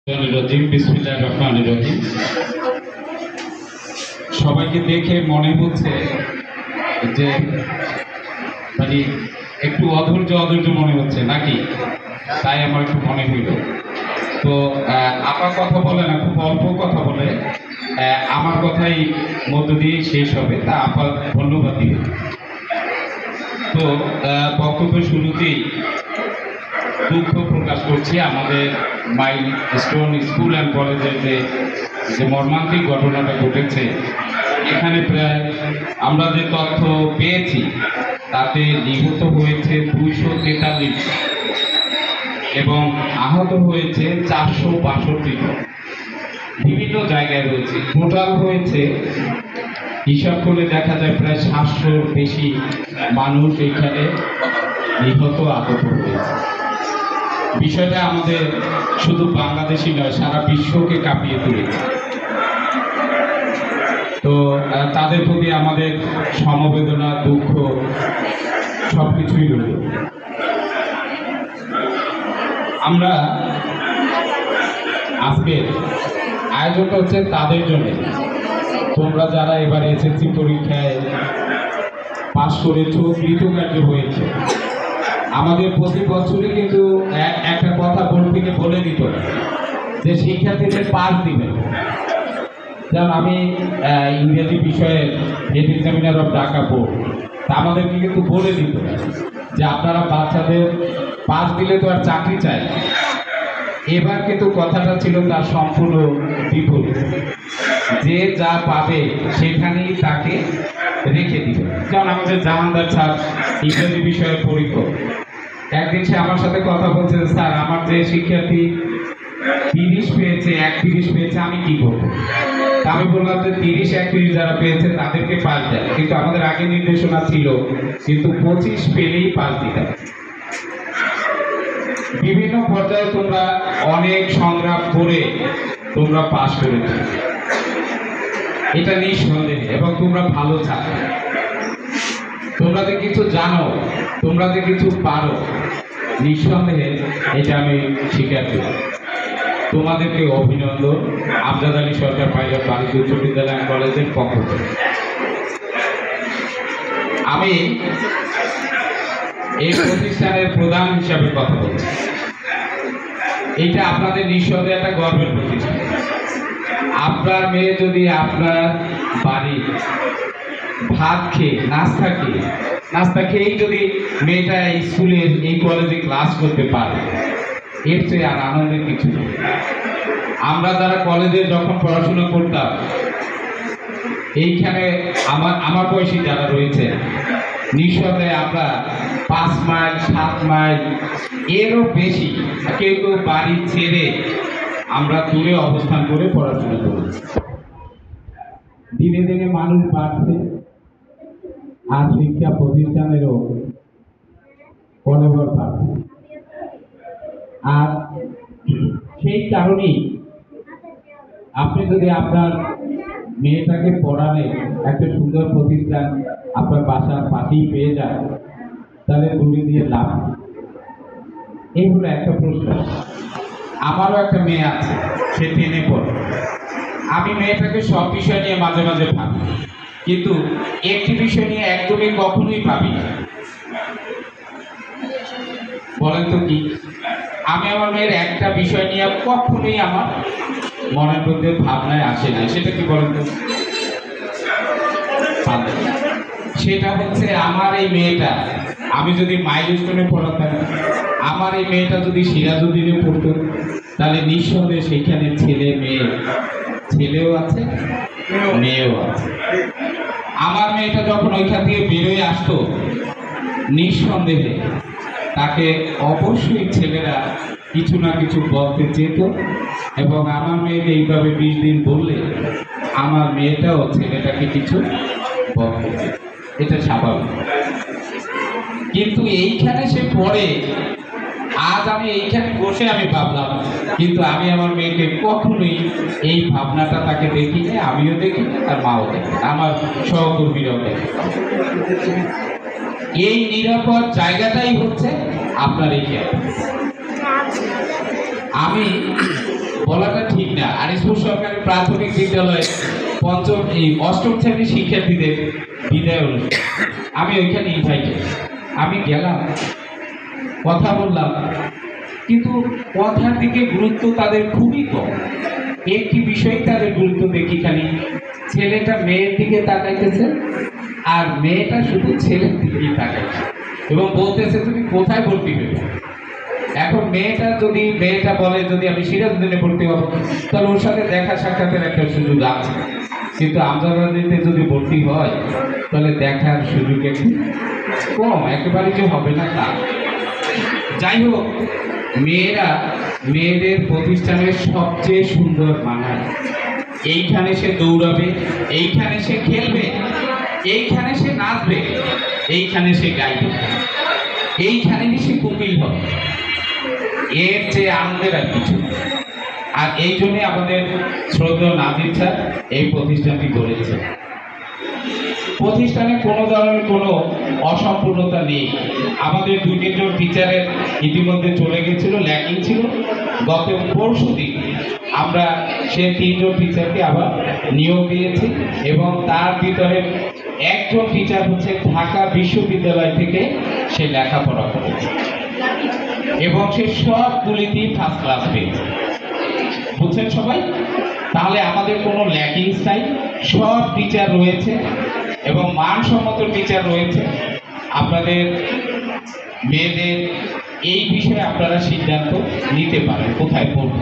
বিসমিল্লাহির রহমানির রহিম। সবাইকে দেখে মনে হচ্ছে যে মানে একটু অধৈর্য মনে হচ্ছে নাকি, তাই আমার একটু মনে হইল। তো আপা কথা বলে না, খুব অল্প কথা বলে, আমার কথাই মধ্য দিয়ে শেষ হবে, তা আপা ধন্যবাদ দিবে। তো বক্তব্যের শুরুতেই দুঃখ প্রকাশ করছি আমাদের মাইলস্টোন স্কুল অ্যান্ড কলেজের যে মর্মান্তিক ঘটনাটা ঘটেছে। এখানে প্রায় আমরা যে তথ্য পেয়েছি তাতে নিহত হয়েছে 243 এবং আহত হয়েছে 462 জন। বিভিন্ন জায়গায় রয়েছে, টোটাল হয়েছে হিসাব করে দেখা যায় প্রায় 700-র বেশি মানুষ এখানে নিহত আহত হয়েছে। বিষয়টা আমাদের শুধু বাংলাদেশই নয়, সারা বিশ্বকে কাঁপিয়ে তুলেছে। তো তাদের প্রতি আমাদের সমবেদনা, দুঃখ সবকিছুই রইল। আমরা আজকের আয়োজনটা হচ্ছে তাদের জন্য, তোমরা যারা এবার এসএসসি পরীক্ষায় পাশ করেছো, কৃতকার্য হয়েছে। আমাদের প্রতি বছরই কিন্তু একটা কথা বোর্ড থেকে বলে দিত যে শিক্ষার্থীদের পাস দিবেন। যেমন আমি ইংরেজি বিষয়ে head examiner of Dhaka board, তা আমাদেরকে কিন্তু বলে দিত যে আপনারা বাচ্চাদের পাস দিলে তো আর চাকরি চায়। এবার কিন্তু কথাটা ছিল তার সম্পূর্ণ বিপরীত, যে যা পাবে সেখানেই তাকে রেখে দিবে। যেমন আমাদের জাহানদার স্যার ইংরেজি বিষয়ের পরীক্ষক, একদিন সে আমার সাথে কথা বলছে, স্যার আমার যে শিক্ষার্থী 30 পেয়েছে, 31 পেয়েছে, আমি কি করবো? আমি বললাম যে 30-31 যারা পেয়েছে তাদেরকে পাস দেয়, কিন্তু আমাদের আগে নির্দেশনা ছিল কিন্তু 25 পেলেই পাস দিতে। বিভিন্ন পর্যায়ে তোমরা অনেক সংগ্রাম করে তোমরা পাস করেছো, এটা নিঃসন্দেহে, এবং তোমরা ভালো ছাত্র। তোমরা যে কিছু জানো, তোমরা যে কিছু পারো, নিঃসন্দেহে এটা আমি স্বীকার করি। তোমাদেরকে অভিনন্দন আমজাদ আলী সরকার পাইলট বাণিজ্য উচ্চ বিদ্যালয় কলেজের পক্ষ থেকে। আমি এই প্রতিষ্ঠানের প্রধান হিসাবে কথা বলছি। এইটা আপনাদের নিঃসন্দেহে একটা গর্বের প্রতিষ্ঠান। আপনার মেয়ে যদি আপনার বাড়ি ভাত খেয়ে নাস্তা খেয়েই যদি মেয়েটা স্কুলে এই কলেজে ক্লাস করতে পারে, এর চেয়ে আর আনন্দের কিছু নেই। আমরা যারা কলেজে যখন পড়াশোনা করতাম, এইখানে আমার বয়সী যারা রয়েছে, নিঃসন্দেহে আমরা 5 মাইল 7 মাইল এরও বেশি কেউ কেউ বাড়ি ছেড়ে আমরা দূরে অবস্থান করে পড়াশোনা করেছি। দিনে দিনে মানুষ বাড়ছে, আর শিক্ষা প্রতিষ্ঠানেরও কলেবর বাড়ছে। আর সেই কারণেই আপনি যদি আপনার মেয়েটাকে পড়ানোর একটা সুন্দর প্রতিষ্ঠান আপনার বাসার পাশেই পেয়ে যান, তাহলে দূরে দিয়ে লাভ। এই হলো একটা প্রশ্ন। আমারও একটা মেয়ে আছে, সে 10-এ পড়ে। আমি মেয়েটাকে সব বিষয় নিয়ে মাঝে মাঝে ভাবি, কিন্তু একটি বিষয় নিয়ে একদমই কখনোই ভাবি না। বলেন তো কি? আমি আমার মেয়ের একটা বিষয় নিয়ে কখনোই আমার মনের মধ্যে ভাবনায় আসে না। সেটা কি বলেন তো? সেটা হচ্ছে আমার এই মেয়েটা, আমি যদি মাইলস্টোনে পড়াতাম, আমার এই মেয়েটা যদি সিরাজউদ্দিনে পড়তো, তাহলে নিঃসন্দেহে সেখানে ছেলেও আছে, মেয়েও আছে। আমার মেয়েটা যখন ওইখান থেকে বেরোয় আসতো, নিঃসন্দেহে তাকে অবশ্যই ছেলেরা কিছু না কিছু বলতে চেত, এবং আমার মেয়েকে এইভাবে 20 দিন বললে আমার মেয়েটাও ছেলেটাকে কিছু বলতে চেত। এটা স্বাভাবিক। কিন্তু এইখানে সে পড়ে, আজ আমি এইখানে বসে আমি ভাবলাম, কিন্তু আমি আমার মেয়েকে কখনোই এই ভাবনাটা তাকে দেখিনি, আমিও দেখিনি, তার মাও দেখি, আমার সহকর্মীরাও দেখি। এই নিরাপদ জায়গাটাই হচ্ছে আপনার এই ক্যাম্পাস। আমি বলাটা ঠিক না। আরিসপুর সরকারি প্রাথমিক বিদ্যালয়ে অষ্টম শ্রেণীর শিক্ষার্থীদের বিদায় অনুষ্ঠান, আমি ওইখানে ইনভাইটেড। আমি গেলাম, কথা বললাম, কিন্তু কথার দিকে গুরুত্ব তাদের খুবই কম। একটি বিষয় তাদের গুরুত্ব দেখি, খালি ছেলেটা মেয়ের দিকে তাকাইতেছে আর মেয়েটা শুধু ছেলের দিকেই তাকাইছে এবং বলতেছে তুমি কোথায় ভর্তি হইবে। এখন মেয়েটা বলে যদি আমি সিরাজউদ্দিনে ভর্তি হব, তাহলে ওর সাথে দেখা সাক্ষাতের একটা সুযোগ আছে, কিন্তু আমজাদে যদি ভর্তি হয় তাহলে দেখার সুযোগ একটু কম, একেবারে যে হবে না তা। যাই হোক, মেয়েদের প্রতিষ্ঠানের সবচেয়ে সুন্দর মানায়। এইখানে সে দৌড়াবে, এইখানে সে খেলবে, এইখানে সে নাচবে, এইখানে সে গাইবে, এইখানেই সে কুকিল হবে। এর চেয়ে আনন্দের আর কিছু। আর এই জন্যে আমাদের শ্রদ্ধেয় নাজির স্যার এই প্রতিষ্ঠানটি গড়েছে। প্রতিষ্ঠানে কোনো ধরনের কোনো অসম্পূর্ণতা নেই। আমাদের 2-3 জন টিচারের ইতিমধ্যে চলে গেছিল, ল্যাকিং ছিল। গত পরশুদিন আমরা সে 3 জন টিচারকে আবার নিয়োগ দিয়েছি এবং তার ভিতরে একজন টিচার হচ্ছে ঢাকা বিশ্ববিদ্যালয় থেকে সে লেখাপড়া করেছে এবং সে সবগুলিতেই ফার্স্ট ক্লাস পেয়েছে। বুঝছেন সবাই? তাহলে আমাদের কোনো ল্যাকিংস নাই, সব টিচার রয়েছে এবং মানসম্মত টিচার রয়েছে। আপনাদের মেয়েদের এই বিষয়ে আপনারা সিদ্ধান্ত নিতে পারেন কোথায় পড়বে।